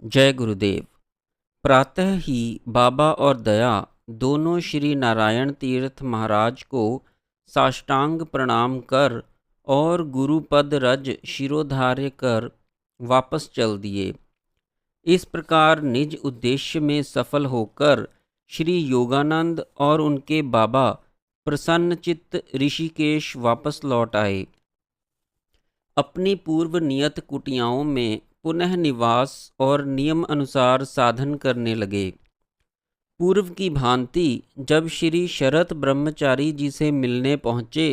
जय गुरुदेव। प्रातः ही बाबा और दया दोनों श्री नारायण तीर्थ महाराज को साष्टांग प्रणाम कर और गुरुपद रज शिरोधार्य कर वापस चल दिए। इस प्रकार निज उद्देश्य में सफल होकर श्री योगानंद और उनके बाबा प्रसन्नचित्त ऋषिकेश वापस लौट आए। अपनी पूर्व नियत कुटियाओं में पुनः निवास और नियम अनुसार साधन करने लगे। पूर्व की भांति जब श्री शरत ब्रह्मचारी जी से मिलने पहुँचे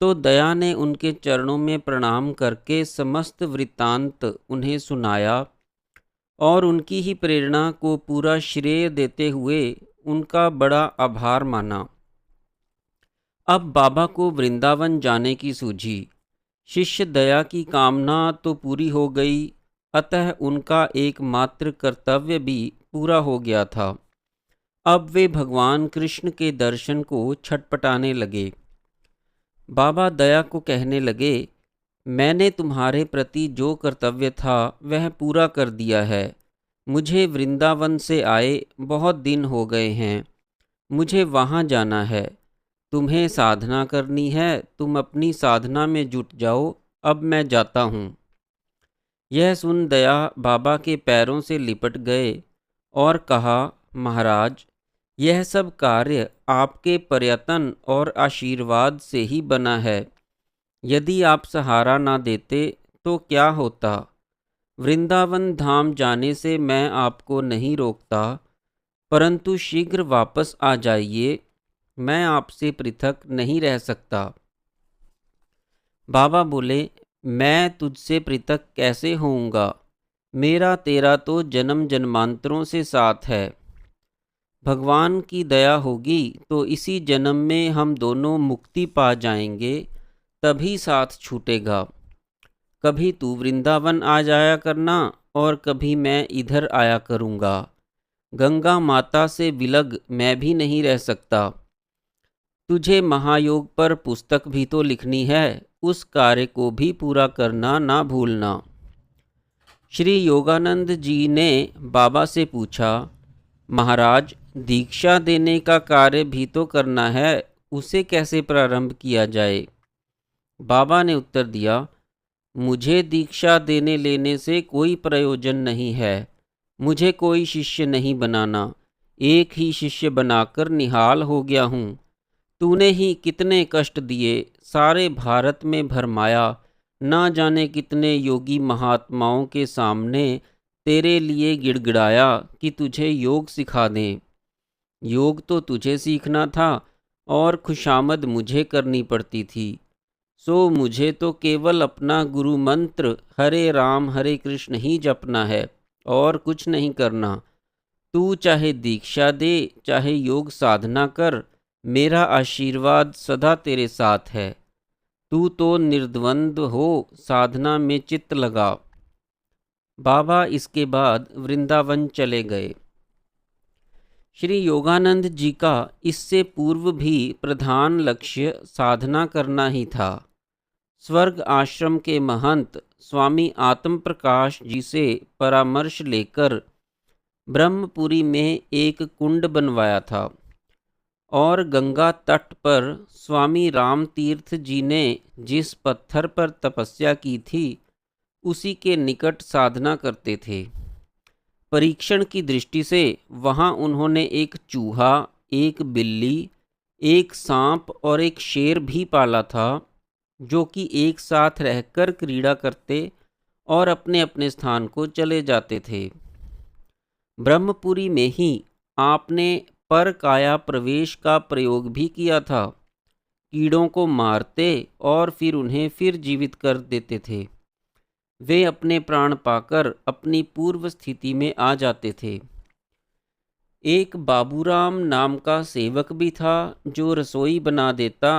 तो दया ने उनके चरणों में प्रणाम करके समस्त वृत्तांत उन्हें सुनाया और उनकी ही प्रेरणा को पूरा श्रेय देते हुए उनका बड़ा आभार माना। अब बाबा को वृंदावन जाने की सूझी। शिष्य दया की कामना तो पूरी हो गई, अतः उनका एकमात्र कर्तव्य भी पूरा हो गया था। अब वे भगवान कृष्ण के दर्शन को छटपटाने लगे। बाबा दया को कहने लगे, मैंने तुम्हारे प्रति जो कर्तव्य था वह पूरा कर दिया है। मुझे वृंदावन से आए बहुत दिन हो गए हैं। मुझे वहाँ जाना है। तुम्हें साधना करनी है, तुम अपनी साधना में जुट जाओ। अब मैं जाता हूँ। यह सुन दया बाबा के पैरों से लिपट गए और कहा, महाराज, यह सब कार्य आपके प्रयत्न और आशीर्वाद से ही बना है। यदि आप सहारा ना देते तो क्या होता। वृंदावन धाम जाने से मैं आपको नहीं रोकता, परंतु शीघ्र वापस आ जाइए। मैं आपसे पृथक नहीं रह सकता। बाबा बोले, मैं तुझसे पृथक कैसे होऊंगा। मेरा तेरा तो जन्म जन्मांतरों से साथ है। भगवान की दया होगी तो इसी जन्म में हम दोनों मुक्ति पा जाएंगे, तभी साथ छूटेगा। कभी तू वृंदावन आ जाया करना और कभी मैं इधर आया करूँगा। गंगा माता से विलग मैं भी नहीं रह सकता। तुझे महायोग पर पुस्तक भी तो लिखनी है, उस कार्य को भी पूरा करना ना भूलना। श्री योगानंद जी ने बाबा से पूछा, महाराज, दीक्षा देने का कार्य भी तो करना है, उसे कैसे प्रारंभ किया जाए। बाबा ने उत्तर दिया, मुझे दीक्षा देने लेने से कोई प्रयोजन नहीं है। मुझे कोई शिष्य नहीं बनाना। एक ही शिष्य बनाकर निहाल हो गया हूँ। तूने ही कितने कष्ट दिए, सारे भारत में भरमाया। ना जाने कितने योगी महात्माओं के सामने तेरे लिए गिड़गिड़ाया कि तुझे योग सिखा दें। योग तो तुझे सीखना था और खुशामद मुझे करनी पड़ती थी। सो मुझे तो केवल अपना गुरु मंत्र हरे राम हरे कृष्ण ही जपना है और कुछ नहीं करना। तू चाहे दीक्षा दे, चाहे योग साधना कर, मेरा आशीर्वाद सदा तेरे साथ है। तू तो निर्द्वंद्व हो, साधना में चित्त लगा। बाबा इसके बाद वृंदावन चले गए। श्री योगानंद जी का इससे पूर्व भी प्रधान लक्ष्य साधना करना ही था। स्वर्ग आश्रम के महंत स्वामी आत्म प्रकाश जी से परामर्श लेकर ब्रह्मपुरी में एक कुंड बनवाया था और गंगा तट पर स्वामी राम तीर्थ जी ने जिस पत्थर पर तपस्या की थी उसी के निकट साधना करते थे। परीक्षण की दृष्टि से वहाँ उन्होंने एक चूहा, एक बिल्ली, एक सांप और एक शेर भी पाला था, जो कि एक साथ रहकर क्रीड़ा करते और अपने अपने स्थान को चले जाते थे। ब्रह्मपुरी में ही आपने पर काया प्रवेश का प्रयोग भी किया था। कीड़ों को मारते और फिर उन्हें फिर जीवित कर देते थे। वे अपने प्राण पाकर अपनी पूर्व स्थिति में आ जाते थे। एक बाबूराम नाम का सेवक भी था, जो रसोई बना देता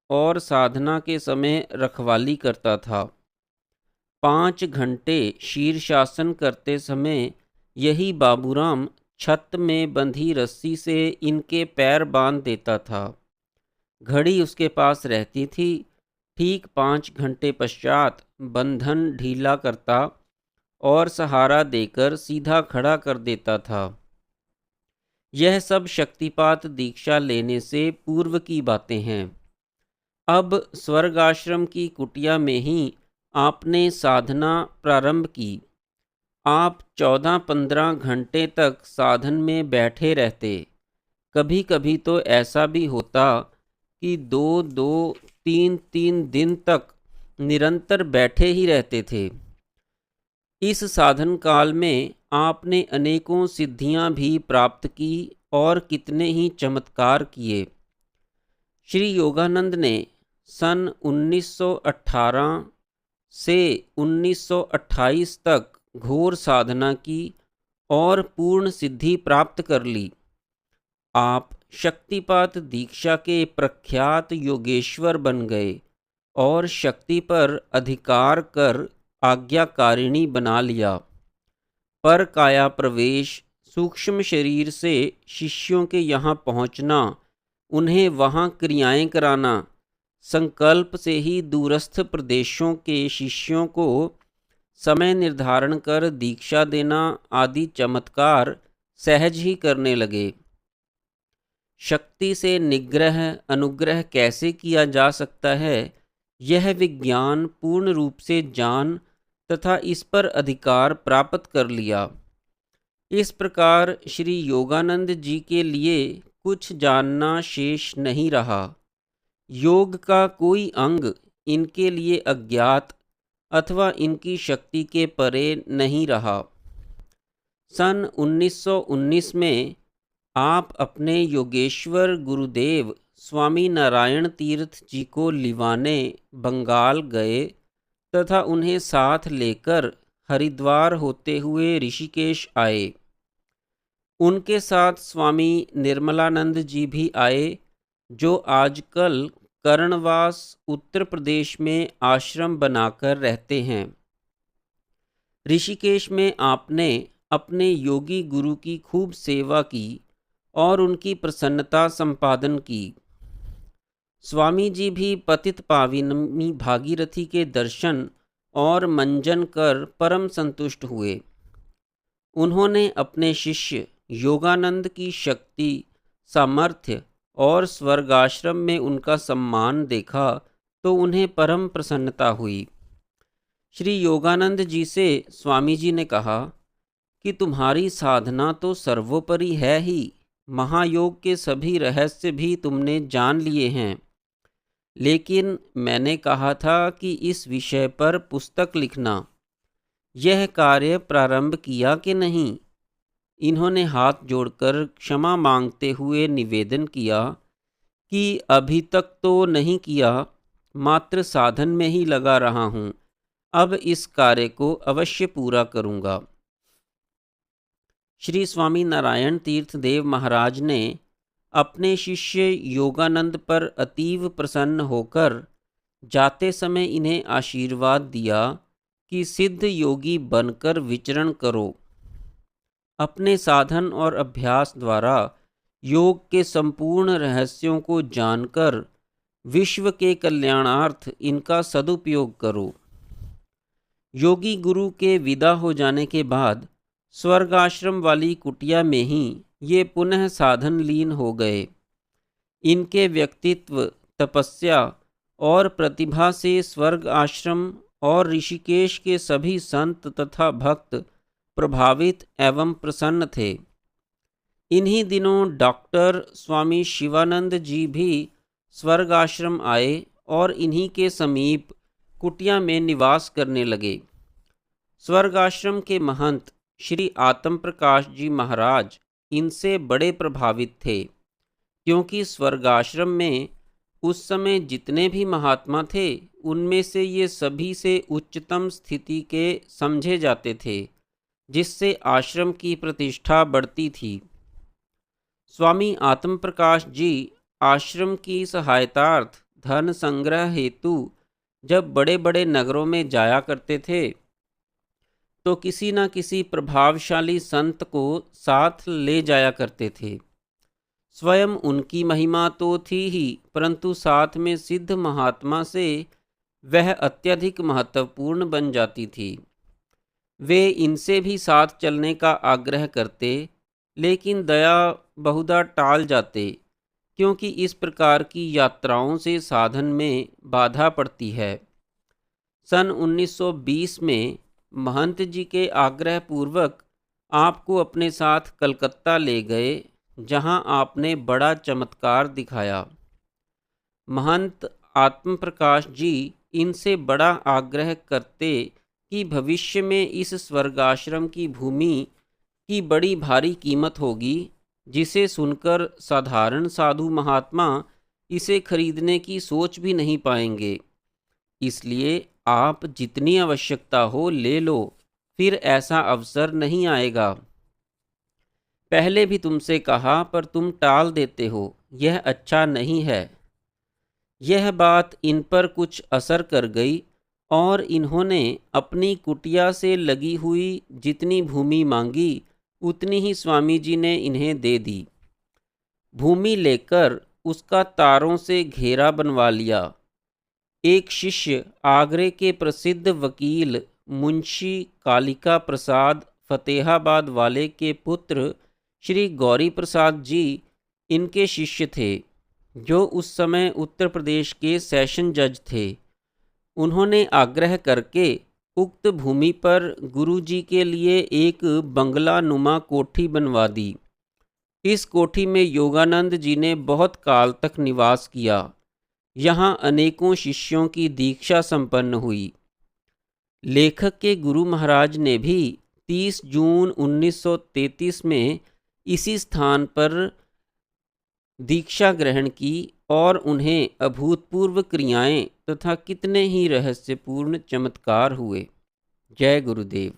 और साधना के समय रखवाली करता था। 5 घंटे शीर्षासन करते समय यही बाबूराम छत में बंधी रस्सी से इनके पैर बांध देता था। घड़ी उसके पास रहती थी। ठीक 5 घंटे पश्चात बंधन ढीला करता और सहारा देकर सीधा खड़ा कर देता था। यह सब शक्तिपात दीक्षा लेने से पूर्व की बातें हैं। अब स्वर्ग आश्रम की कुटिया में ही आपने साधना प्रारंभ की। आप 14-15 घंटे तक साधन में बैठे रहते। कभी कभी तो ऐसा भी होता कि 2-2, 3-3 दिन तक निरंतर बैठे ही रहते थे। इस साधन काल में आपने अनेकों सिद्धियां भी प्राप्त की और कितने ही चमत्कार किए। श्री योगानंद ने सन 1918 से 1928 तक घोर साधना की और पूर्ण सिद्धि प्राप्त कर ली। आप शक्तिपात दीक्षा के प्रख्यात योगेश्वर बन गए और शक्ति पर अधिकार कर आज्ञाकारिणी बना लिया। पर काया प्रवेश, सूक्ष्म शरीर से शिष्यों के यहाँ पहुँचना, उन्हें वहाँ क्रियाएं कराना, संकल्प से ही दूरस्थ प्रदेशों के शिष्यों को समय निर्धारण कर दीक्षा देना आदि चमत्कार सहज ही करने लगे। शक्ति से निग्रह अनुग्रह कैसे किया जा सकता है, यह विज्ञान पूर्ण रूप से जान तथा इस पर अधिकार प्राप्त कर लिया। इस प्रकार श्री योगानंद जी के लिए कुछ जानना शेष नहीं रहा। योग का कोई अंग इनके लिए अज्ञात अथवा इनकी शक्ति के परे नहीं रहा। सन 1919 में आप अपने योगेश्वर गुरुदेव स्वामी नारायण तीर्थ जी को लिवाने बंगाल गए तथा उन्हें साथ लेकर हरिद्वार होते हुए ऋषिकेश आए। उनके साथ स्वामी निर्मलानंद जी भी आए, जो आजकल कर्णवास उत्तर प्रदेश में आश्रम बनाकर रहते हैं। ऋषिकेश में आपने अपने योगी गुरु की खूब सेवा की और उनकी प्रसन्नता संपादन की। स्वामी जी भी पतित पाविनी भागीरथी के दर्शन और मंजन कर परम संतुष्ट हुए। उन्होंने अपने शिष्य योगानंद की शक्ति, सामर्थ्य और स्वर्गाश्रम में उनका सम्मान देखा तो उन्हें परम प्रसन्नता हुई। श्री योगानंद जी से स्वामी जी ने कहा कि तुम्हारी साधना तो सर्वोपरि है ही, महायोग के सभी रहस्य भी तुमने जान लिए हैं, लेकिन मैंने कहा था कि इस विषय पर पुस्तक लिखना। यह कार्य प्रारंभ किया कि नहीं? इन्होंने हाथ जोड़कर क्षमा मांगते हुए निवेदन किया कि अभी तक तो नहीं किया, मात्र साधन में ही लगा रहा हूँ। अब इस कार्य को अवश्य पूरा करूँगा। श्री स्वामी नारायण तीर्थ देव महाराज ने अपने शिष्य योगानंद पर अतीव प्रसन्न होकर जाते समय इन्हें आशीर्वाद दिया कि सिद्ध योगी बनकर विचरण करो। अपने साधन और अभ्यास द्वारा योग के संपूर्ण रहस्यों को जानकर विश्व के कल्याणार्थ इनका सदुपयोग करो। योगी गुरु के विदा हो जाने के बाद स्वर्ग आश्रम वाली कुटिया में ही ये पुनः साधन लीन हो गए। इनके व्यक्तित्व, तपस्या और प्रतिभा से स्वर्ग आश्रम और ऋषिकेश के सभी संत तथा भक्त प्रभावित एवं प्रसन्न थे। इन्हीं दिनों डॉक्टर स्वामी शिवानंद जी भी स्वर्ग आश्रम आए और इन्हीं के समीप कुटिया में निवास करने लगे। स्वर्ग आश्रम के महंत श्री आत्म प्रकाश जी महाराज इनसे बड़े प्रभावित थे, क्योंकि स्वर्ग आश्रम में उस समय जितने भी महात्मा थे उनमें से ये सभी से उच्चतम स्थिति के समझे जाते थे, जिससे आश्रम की प्रतिष्ठा बढ़ती थी। स्वामी आत्म प्रकाश जी आश्रम की सहायतार्थ धन संग्रह हेतु जब बड़े बड़े नगरों में जाया करते थे तो किसी न किसी प्रभावशाली संत को साथ ले जाया करते थे। स्वयं उनकी महिमा तो थी ही, परंतु साथ में सिद्ध महात्मा से वह अत्यधिक महत्वपूर्ण बन जाती थी। वे इनसे भी साथ चलने का आग्रह करते, लेकिन दया बहुधा टाल जाते, क्योंकि इस प्रकार की यात्राओं से साधन में बाधा पड़ती है। सन 1920 में महंत जी के आग्रह पूर्वक आपको अपने साथ कलकत्ता ले गए, जहां आपने बड़ा चमत्कार दिखाया। महंत आत्म प्रकाश जी इनसे बड़ा आग्रह करते कि भविष्य में इस स्वर्गाश्रम की भूमि की बड़ी भारी कीमत होगी, जिसे सुनकर साधारण साधु महात्मा इसे खरीदने की सोच भी नहीं पाएंगे। इसलिए आप जितनी आवश्यकता हो ले लो, फिर ऐसा अवसर नहीं आएगा। पहले भी तुमसे कहा, पर तुम टाल देते हो, यह अच्छा नहीं है। यह बात इन पर कुछ असर कर गई और इन्होंने अपनी कुटिया से लगी हुई जितनी भूमि मांगी, उतनी ही स्वामी जी ने इन्हें दे दी। भूमि लेकर उसका तारों से घेरा बनवा लिया। एक शिष्य आगरे के प्रसिद्ध वकील मुंशी कालिका प्रसाद फतेहाबाद वाले के पुत्र श्री गौरी प्रसाद जी इनके शिष्य थे, जो उस समय उत्तर प्रदेश के सेशन जज थे। उन्होंने आग्रह करके उक्त भूमि पर गुरु जी के लिए एक बंगला नुमा कोठी बनवा दी। इस कोठी में योगानंद जी ने बहुत काल तक निवास किया। यहाँ अनेकों शिष्यों की दीक्षा संपन्न हुई। लेखक के गुरु महाराज ने भी 30 जून 1933 में इसी स्थान पर दीक्षा ग्रहण की और उन्हें अभूतपूर्व क्रियाएं तथा कितने ही रहस्यपूर्ण चमत्कार हुए। जय गुरुदेव।